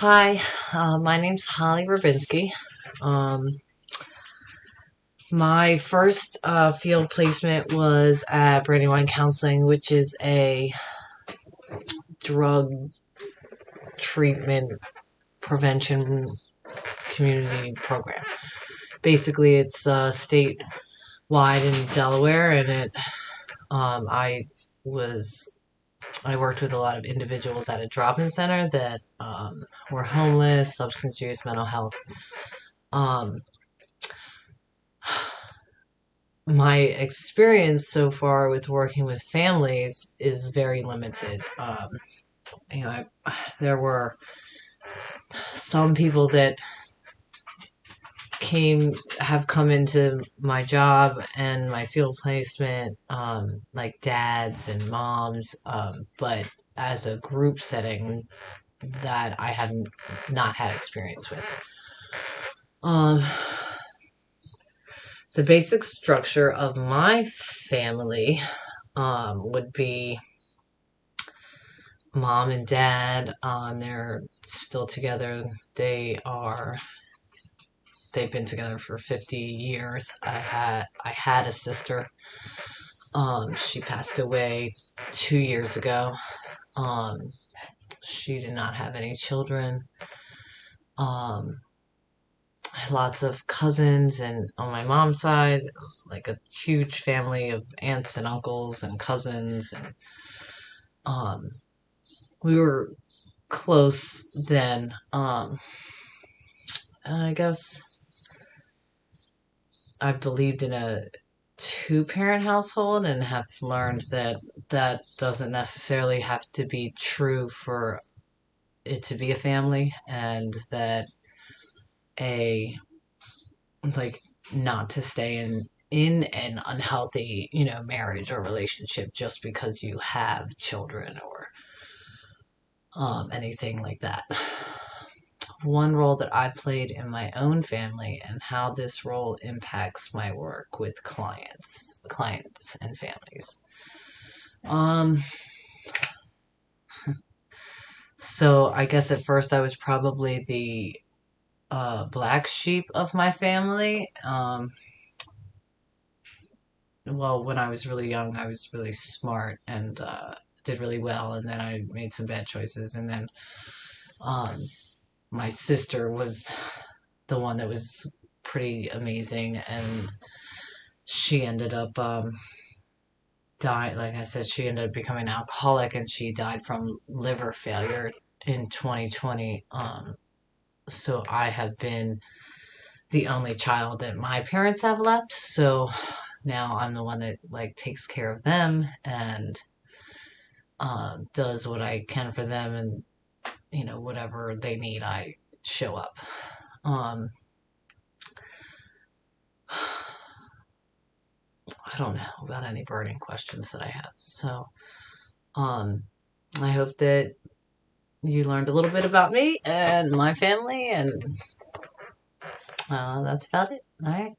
Hi, my name's Holly Rabinski. Um, my first field placement was at Brandywine Counseling, which is a drug treatment prevention community program. Basically, it's statewide in Delaware, and um, I was I worked with a lot of individuals at a drop-in center that were homeless, substance use, mental health. Um, my experience so far with working with families is very limited. You know, there were some people that have come into my job and my field placement, like dads and moms, but as a group setting that I have not had experience with. Um, the basic structure of my family would be mom and dad. They're still together. They've been together for 50 years. I had a sister. She passed away 2 years ago. Um, she did not have any children. Um, I had lots of cousins, and on my mom's side, like a huge family of aunts and uncles and cousins, and um, we were close then. I guess I believed in a two-parent household and have learned that that doesn't necessarily have to be true for it to be a family, and that a like not to stay in an unhealthy, marriage or relationship just because you have children or anything like that. One role that I played in my own family and how this role impacts my work with clients and families. Um, so I guess at first I was probably the black sheep of my family. Well, when I was really young, I was really smart and did really well, and then I made some bad choices, and then um, my sister was the one that was pretty amazing, and she ended up dying. Like I said, she ended up becoming an alcoholic, and she died from liver failure in 2020. So I have been the only child that my parents have left. So now I'm the one that like takes care of them and does what I can for them, and whatever they need, I show up. Um, I don't know about any burning questions that I have. So um, I hope that you learned a little bit about me and my family, and that's about it. All right.